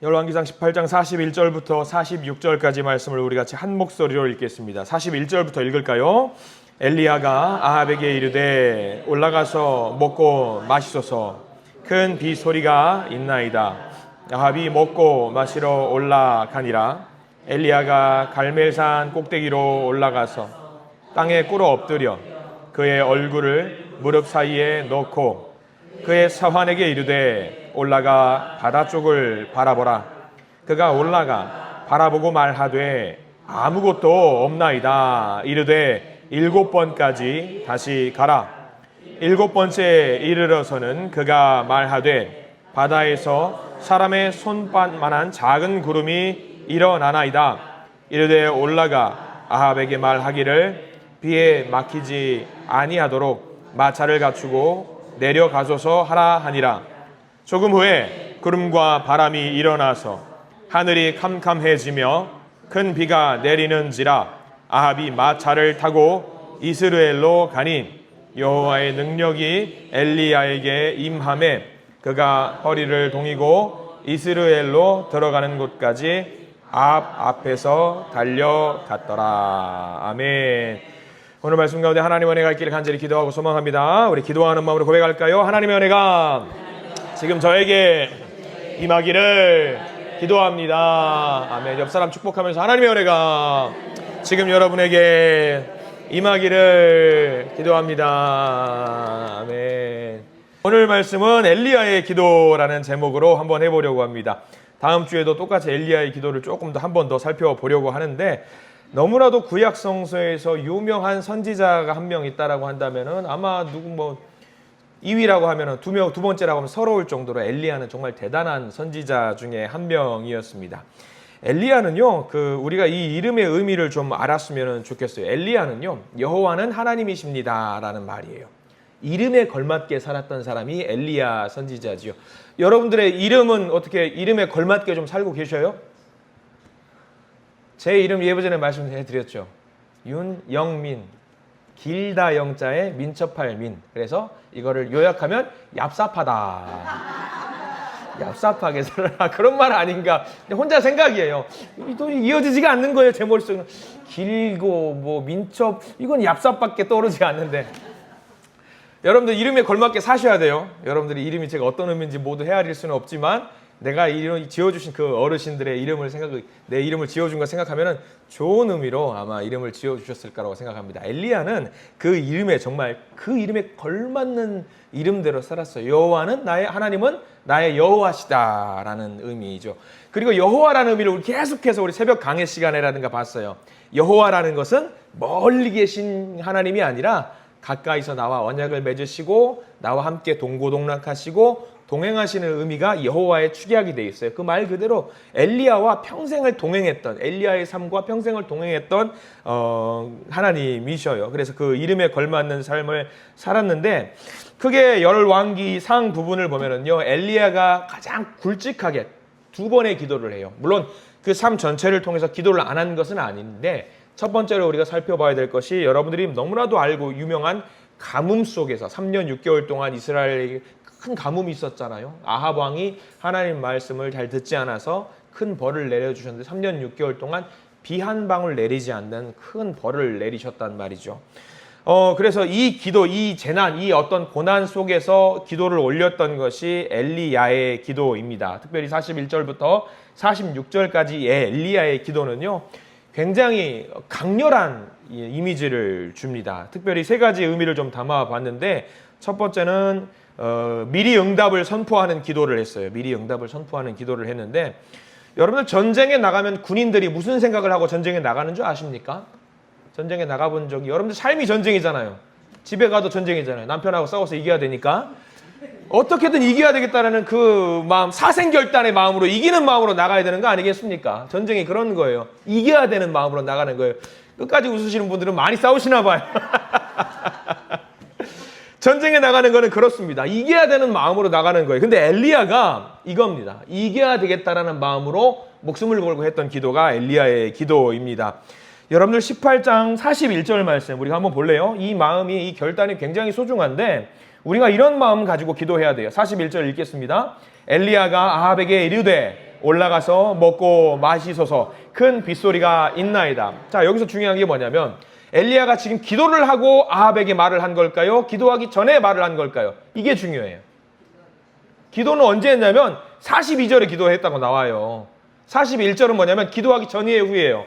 열왕기상 18장 41절부터 46절까지 말씀을 우리 같이 한 목소리로 읽겠습니다. 41절부터 읽을까요? 엘리야가 아합에게 이르되 올라가서 먹고 마시소서. 큰 비 소리가 있나이다. 아합이 먹고 마시러 올라가니라. 엘리야가 갈멜산 꼭대기로 올라가서 땅에 꿇어 엎드려 그의 얼굴을 무릎 사이에 넣고 그의 사환에게 이르되 올라가 바다 쪽을 바라보라. 그가 올라가 바라보고 말하되 아무것도 없나이다. 이르되 7번까지 다시 가라. 7번째 이르러서는 그가 말하되 바다에서 사람의 손바닥만한 작은 구름이 일어나나이다. 이르되 올라가 아합에게 말하기를 비에 막히지 아니하도록 마차를 갖추고 내려가소서 하라 하니라. 조금 후에 구름과 바람이 일어나서 하늘이 캄캄해지며 큰 비가 내리는지라. 아합이 마차를 타고 이스라엘로 가니 여호와의 능력이 엘리야에게 임하매 그가 허리를 동이고 이스라엘로 들어가는 곳까지 아합 앞에서 달려갔더라. 아멘. 오늘 말씀 가운데 하나님의 은혜가 있기를 간절히 기도하고 소망합니다. 우리 기도하는 마음으로 고백할까요? 하나님의 은혜가 지금 저에게 임하기를 기도합니다. 아멘. 옆 사람 축복하면서 하나님의 은혜가 지금 여러분에게 임하기를 기도합니다. 아멘. 오늘 말씀은 엘리야의 기도라는 제목으로 한번 해보려고 합니다. 다음 주에도 똑같이 엘리야의 기도를 조금 더 한 번 더 살펴보려고 하는데, 너무나도 구약 성서에서 유명한 선지자가 한 명 있다라고 한다면은 아마 2위라고 하면은 두 번째라고 하면 서러울 정도로 엘리야는 정말 대단한 선지자 중에 한 명이었습니다. 엘리야는요, 우리가 이 이름의 의미를 좀 알았으면 좋겠어요. 엘리야는요, 여호와는 하나님이십니다라는 말이에요. 이름에 걸맞게 살았던 사람이 엘리야 선지자지요. 여러분들의 이름은 어떻게 이름에 걸맞게 좀 살고 계셔요? 제 이름 예전에 말씀해드렸죠. 윤영민, 길다 영자에 민첩할 민. 그래서 이거를 요약하면 얍삽하다. 얍삽하게 살아라. 그런 말 아닌가. 혼자 생각이에요. 또 이어지지가 않는 거예요. 제 머릿속에는. 길고 민첩, 이건 얍삽밖에 떠오르지 않는데. 여러분들 이름에 걸맞게 사셔야 돼요. 여러분들이 이름이 제가 어떤 의미인지 모두 헤아릴 수는 없지만, 내가 이름 지어주신 그 어르신들의 이름을 내 이름을 지어준 거 생각하면은 좋은 의미로 아마 이름을 지어주셨을 거라고 생각합니다. 엘리야는 그 이름에 정말 그 이름에 걸맞는 이름대로 살았어요. 여호와는 하나님은 나의 여호와시다라는 의미이죠. 그리고 여호와라는 의미를 우리 계속해서 우리 새벽 강해 시간에라든가 봤어요. 여호와라는 것은 멀리 계신 하나님이 아니라 가까이서 나와 언약을 맺으시고 나와 함께 동고동락하시고 동행하시는 의미가 여호와의 축약이 되어 있어요. 그 말 그대로 엘리야와 평생을 동행했던, 엘리야의 삶과 평생을 동행했던 하나님이셔요. 그래서 그 이름에 걸맞는 삶을 살았는데, 크게 열왕기상 부분을 보면은요, 엘리야가 가장 굵직하게 2번의 기도를 해요. 물론 그 삶 전체를 통해서 기도를 안 한 것은 아닌데, 첫 번째로 우리가 살펴봐야 될 것이 여러분들이 너무나도 알고 유명한 가뭄 속에서 3년 6개월 동안 이스라엘에게 큰 가뭄이 있었잖아요. 아합 왕이 하나님 말씀을 잘 듣지 않아서 큰 벌을 내려주셨는데 3년 6개월 동안 비 한 방울 내리지 않는 큰 벌을 내리셨단 말이죠. 그래서 이 기도, 이 재난, 이 어떤 고난 속에서 기도를 올렸던 것이 엘리야의 기도입니다. 특별히 41절부터 46절까지의 엘리야의 기도는요, 굉장히 강렬한 이미지를 줍니다. 특별히 3가지 의미를 좀 담아봤는데, 첫 번째는 미리 응답을 선포하는 기도를 했어요. 미리 응답을 선포하는 기도를 했는데, 여러분들 전쟁에 나가면 군인들이 무슨 생각을 하고 전쟁에 나가는 줄 아십니까? 전쟁에 나가본 적이, 여러분들 삶이 전쟁이잖아요. 집에 가도 전쟁이잖아요. 남편하고 싸워서 이겨야 되니까 어떻게든 이겨야 되겠다는 그 마음, 사생결단의 마음으로, 이기는 마음으로 나가야 되는 거 아니겠습니까? 전쟁이 그런 거예요. 이겨야 되는 마음으로 나가는 거예요. 끝까지 웃으시는 분들은 많이 싸우시나 봐요. 전쟁에 나가는 거는 그렇습니다. 이겨야 되는 마음으로 나가는 거예요. 근데 엘리야가 이겁니다. 이겨야 되겠다라는 마음으로 목숨을 걸고 했던 기도가 엘리야의 기도입니다. 여러분들 18장 41절 말씀 우리가 한번 볼래요? 이 마음이, 이 결단이 굉장히 소중한데 우리가 이런 마음 가지고 기도해야 돼요. 41절 읽겠습니다. 엘리야가 아합에게 이르되 올라가서 먹고 마시소서. 큰 빗소리가 있나이다. 자, 여기서 중요한 게 뭐냐면 엘리야가 지금 기도를 하고 아합에게 말을 한 걸까요? 기도하기 전에 말을 한 걸까요? 이게 중요해요. 기도는 언제 했냐면 42절에 기도했다고 나와요. 41절은 뭐냐면 기도하기 전이에요, 후예요?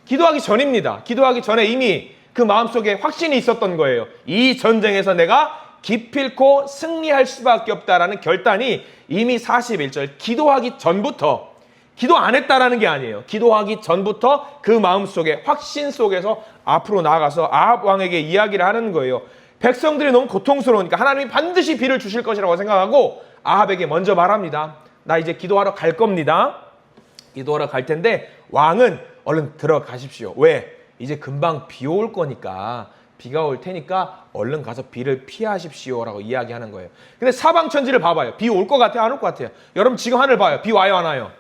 기도하기 전입니다. 기도하기 전에 이미 그 마음속에 확신이 있었던 거예요. 이 전쟁에서 내가 기필코 승리할 수밖에 없다라는 결단이 이미 41절 기도하기 전부터, 기도 안 했다라는 게 아니에요. 기도하기 전부터 그 마음속에 확신 속에서 앞으로 나아가서 아합 왕에게 이야기를 하는 거예요. 백성들이 너무 고통스러우니까 하나님이 반드시 비를 주실 것이라고 생각하고 아합에게 먼저 말합니다. 나 이제 기도하러 갈 겁니다. 기도하러 갈 텐데 왕은 얼른 들어가십시오. 왜? 이제 금방 비 올 거니까, 비가 올 테니까 얼른 가서 비를 피하십시오라고 이야기하는 거예요. 근데 사방천지를 봐봐요. 비 올 것 같아요? 안 올 것 같아요? 여러분 지금 하늘 봐요. 비 와요? 안 와요?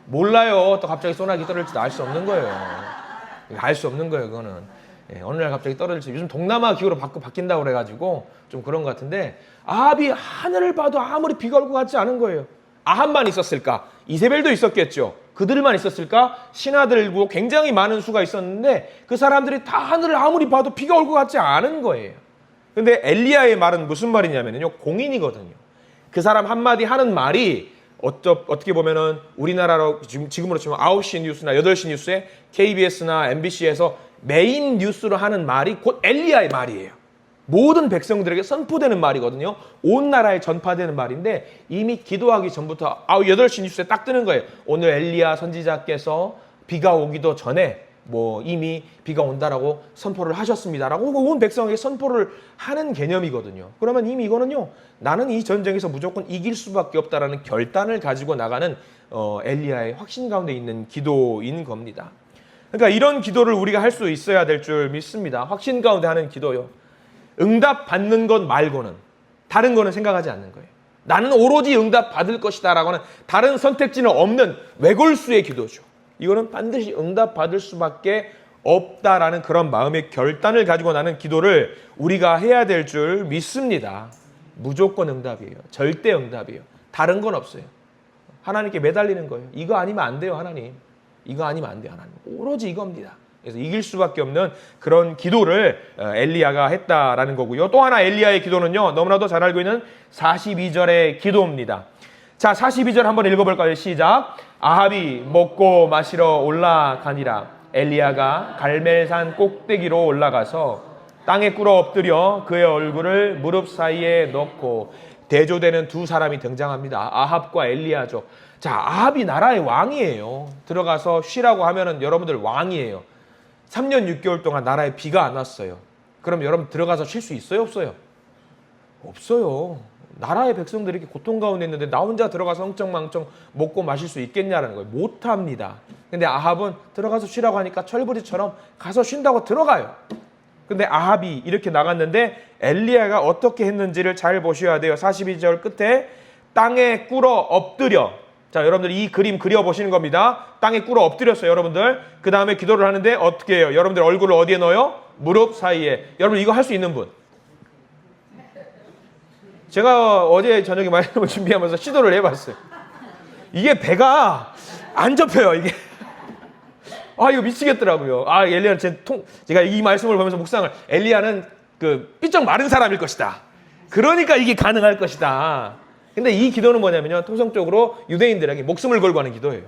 몰라요. 또 갑자기 소나기 떨어질지도 알 수 없는 거예요. 알 수 없는 거예요, 그거는. 예, 어느 날 갑자기 떨어질지. 요즘 동남아 기후로 바뀐다고 그래가지고 좀 그런 것 같은데, 아합이 하늘을 봐도 아무리 비가 올 것 같지 않은 거예요. 아합만 있었을까? 이세벨도 있었겠죠. 그들만 있었을까? 신하들고 굉장히 많은 수가 있었는데 그 사람들이 다 하늘을 아무리 봐도 비가 올 것 같지 않은 거예요. 근데 엘리야의 말은 무슨 말이냐면요, 공인이거든요. 그 사람 한마디 하는 말이 어떻게 보면은 우리나라로 지금으로 치면 9시 뉴스나 8시 뉴스에 KBS나 MBC에서 메인 뉴스로 하는 말이 곧 엘리야의 말이에요. 모든 백성들에게 선포되는 말이거든요. 온 나라에 전파되는 말인데 이미 기도하기 전부터 8시 뉴스에 딱 뜨는 거예요. 오늘 엘리야 선지자께서 비가 오기도 전에 이미 비가 온다라고 선포를 하셨습니다라고 온 백성에게 선포를 하는 개념이거든요. 그러면 이미 이거는요, 나는 이 전쟁에서 무조건 이길 수밖에 없다라는 결단을 가지고 나가는 엘리야의 확신 가운데 있는 기도인 겁니다. 그러니까 이런 기도를 우리가 할 수 있어야 될 줄 믿습니다. 확신 가운데 하는 기도요. 응답 받는 것 말고는 다른 거는 생각하지 않는 거예요. 나는 오로지 응답 받을 것이다 라고는 다른 선택지는 없는 외골수의 기도죠. 이거는 반드시 응답 받을 수밖에 없다라는 그런 마음의 결단을 가지고 나는 기도를 우리가 해야 될 줄 믿습니다. 무조건 응답이에요. 절대 응답이에요. 다른 건 없어요. 하나님께 매달리는 거예요. 이거 아니면 안 돼요, 하나님. 이거 아니면 안 돼요, 하나님. 오로지 이겁니다. 그래서 이길 수밖에 없는 그런 기도를 엘리야가 했다라는 거고요. 또 하나 엘리야의 기도는요, 너무나도 잘 알고 있는 42절의 기도입니다. 자, 42절 한번 읽어볼까요? 시작. 아합이 먹고 마시러 올라가니라. 엘리야가 갈멜산 꼭대기로 올라가서 땅에 꿇어 엎드려 그의 얼굴을 무릎 사이에 넣고, 대조되는 두 사람이 등장합니다. 아합과 엘리야죠. 자, 아합이 나라의 왕이에요. 들어가서 쉬라고 하면은 여러분들 왕이에요. 3년 6개월 동안 나라에 비가 안 왔어요. 그럼 여러분 들어가서 쉴 수 있어요, 없어요? 없어요. 나라의 백성들이 이렇게 고통 가운데 있는데 나 혼자 들어가서 엉청망청 먹고 마실 수 있겠냐라는 거예요. 못합니다. 근데 아합은 들어가서 쉬라고 하니까 철부지처럼 가서 쉰다고 들어가요. 근데 아합이 이렇게 나갔는데 엘리야가 어떻게 했는지를 잘 보셔야 돼요. 42절 끝에 땅에 꿇어 엎드려. 자, 여러분들 이 그림 그려보시는 겁니다. 땅에 꿇어 엎드렸어요, 여러분들. 그 다음에 기도를 하는데 어떻게 해요? 여러분들 얼굴을 어디에 넣어요? 무릎 사이에. 여러분 이거 할 수 있는 분? 제가 어제 저녁에 말씀을 준비하면서 시도를 해봤어요. 이게 배가 안 접혀요, 이게. 이거 미치겠더라고요. 엘리야는 제가 이 말씀을 보면서 묵상을, 엘리야는 삐쩍 마른 사람일 것이다. 그러니까 이게 가능할 것이다. 근데 이 기도는 뭐냐면요, 통상적으로 유대인들에게 목숨을 걸고 하는 기도예요.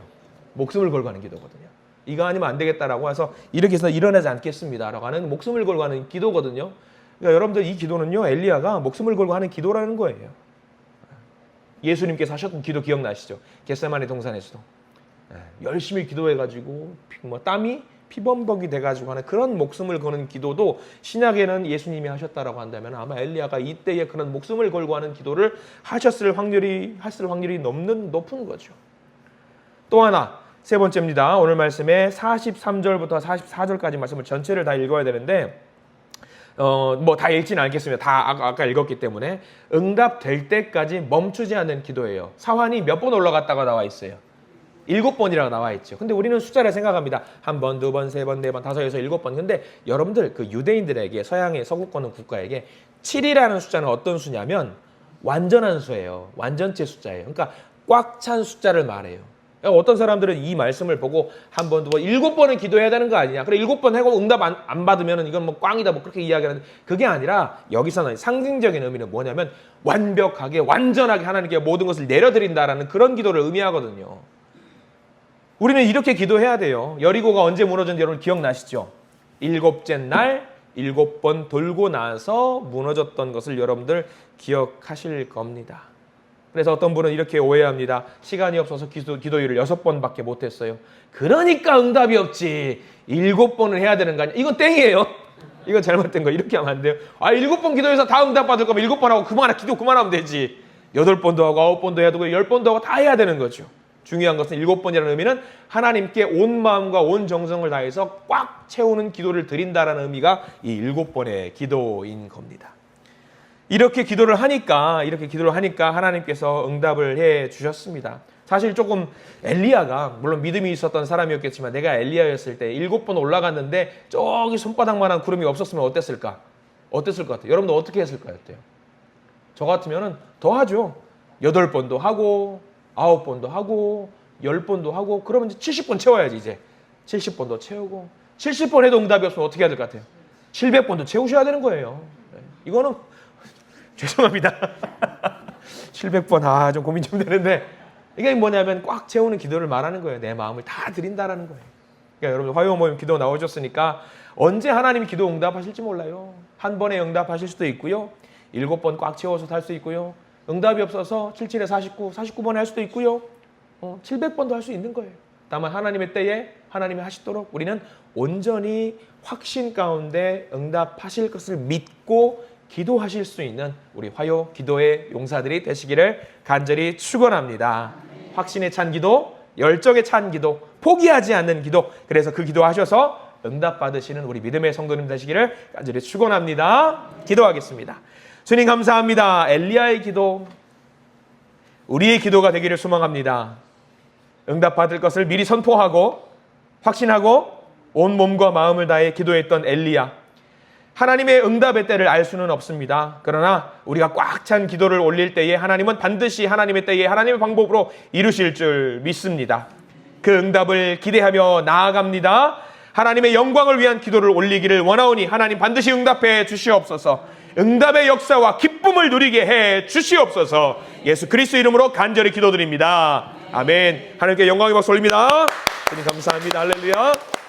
목숨을 걸고 하는 기도거든요. 이거 아니면 안 되겠다라고 해서 이렇게 해서 일어나지 않겠습니다라고 하는 목숨을 걸고 하는 기도거든요. 그러니까 여러분들 이 기도는요, 엘리야가 목숨을 걸고 하는 기도라는 거예요. 예수님께서 하셨던 기도 기억나시죠? 겟세마네 동산에서도 열심히 기도해가지고 땀이 피범벅이 돼가지고 하는 그런 목숨을 거는 기도도 신약에는 예수님이 하셨다라고 한다면 아마 엘리야가 이때에 그런 목숨을 걸고 하는 기도를 했을 확률이 높은 거죠. 또 하나, 세 번째입니다. 오늘 말씀에 43절부터 44절까지 말씀을 전체를 다 읽어야 되는데 다 읽지는 않겠습니다. 다 아까 읽었기 때문에 응답될 때까지 멈추지 않는 기도예요. 사환이 몇 번 올라갔다가 나와 있어요. 7번이라고 나와 있죠. 근데 우리는 숫자를 생각합니다. 1번, 2번, 3번, 4번, 5, 6, 7번. 근데 여러분들 유대인들에게, 서양의 서구권 국가에게 7이라는 숫자는 어떤 수냐면 완전한 수예요. 완전체 숫자예요. 그러니까 꽉 찬 숫자를 말해요. 어떤 사람들은 이 말씀을 보고 한 번, 두 번, 7번은 기도해야 되는 거 아니냐. 그래 7번 하고 응답 안 받으면 이건 뭐 꽝이다 뭐 그렇게 이야기하는데 그게 아니라 여기서는 상징적인 의미는 뭐냐면 완벽하게 완전하게 하나님께 모든 것을 내려드린다라는 그런 기도를 의미하거든요. 우리는 이렇게 기도해야 돼요. 여리고가 언제 무너졌는지 여러분 기억나시죠? 7째 날 7번 돌고 나서 무너졌던 것을 여러분들 기억하실 겁니다. 그래서 어떤 분은 이렇게 오해합니다. 시간이 없어서 기도일을 6번밖에 못했어요. 그러니까 응답이 없지. 7번을 해야 되는 거 아니야. 이건 땡이에요. 이건 잘못된 거. 이렇게 하면 안 돼요. 7번 기도해서 다 응답 받을 거면 7번 하고 기도 그만하면 되지. 8번도 하고 9번도 해야 되고 10번도 하고 다 해야 되는 거죠. 중요한 것은 7번이라는 의미는 하나님께 온 마음과 온 정성을 다해서 꽉 채우는 기도를 드린다라는 의미가 이 7번의 기도인 겁니다. 이렇게 기도를 하니까 하나님께서 응답을 해 주셨습니다. 사실 조금 엘리야가 물론 믿음이 있었던 사람이었겠지만 내가 엘리야였을 때 7번 올라갔는데 저기 손바닥만한 구름이 없었으면 어땠을까? 어땠을 것 같아요? 여러분도 어떻게 했을 것 같아요? 저 같으면 더 하죠. 8번도 하고 9번도 하고 10번도 하고 그러면 이제 70번 채워야지 이제. 70번도 채우고 70번 해도 응답이 없으면 어떻게 해야 될 것 같아요? 700번도 채우셔야 되는 거예요. 이거는 죄송합니다. 700번 좀 고민 좀 되는데 이게 뭐냐면 꽉 채우는 기도를 말하는 거예요. 내 마음을 다 드린다라는 거예요. 그러니까 여러분 화요 모임 기도 나오셨으니까 언제 하나님이 기도 응답하실지 몰라요. 한 번에 응답하실 수도 있고요. 7번 꽉 채워서 할 수 있고요. 응답이 없어서 77에 49, 49번에 할 수도 있고요. 700번도 할 수 있는 거예요. 다만 하나님의 때에 하나님이 하시도록 우리는 온전히 확신 가운데 응답하실 것을 믿고 기도하실 수 있는 우리 화요 기도의 용사들이 되시기를 간절히 축원합니다. 확신에 찬 기도, 열정에 찬 기도, 포기하지 않는 기도. 그래서 그 기도하셔서 응답 받으시는 우리 믿음의 성도님 되시기를 간절히 축원합니다. 기도하겠습니다. 주님 감사합니다. 엘리야의 기도, 우리의 기도가 되기를 소망합니다. 응답 받을 것을 미리 선포하고 확신하고 온 몸과 마음을 다해 기도했던 엘리야. 하나님의 응답의 때를 알 수는 없습니다. 그러나 우리가 꽉 찬 기도를 올릴 때에 하나님은 반드시 하나님의 때에 하나님의 방법으로 이루실 줄 믿습니다. 그 응답을 기대하며 나아갑니다. 하나님의 영광을 위한 기도를 올리기를 원하오니 하나님 반드시 응답해 주시옵소서. 응답의 역사와 기쁨을 누리게 해 주시옵소서. 예수 그리스도 이름으로 간절히 기도드립니다. 아멘. 하나님께 영광의 박수 올립니다. 주님 감사합니다. 할렐루야.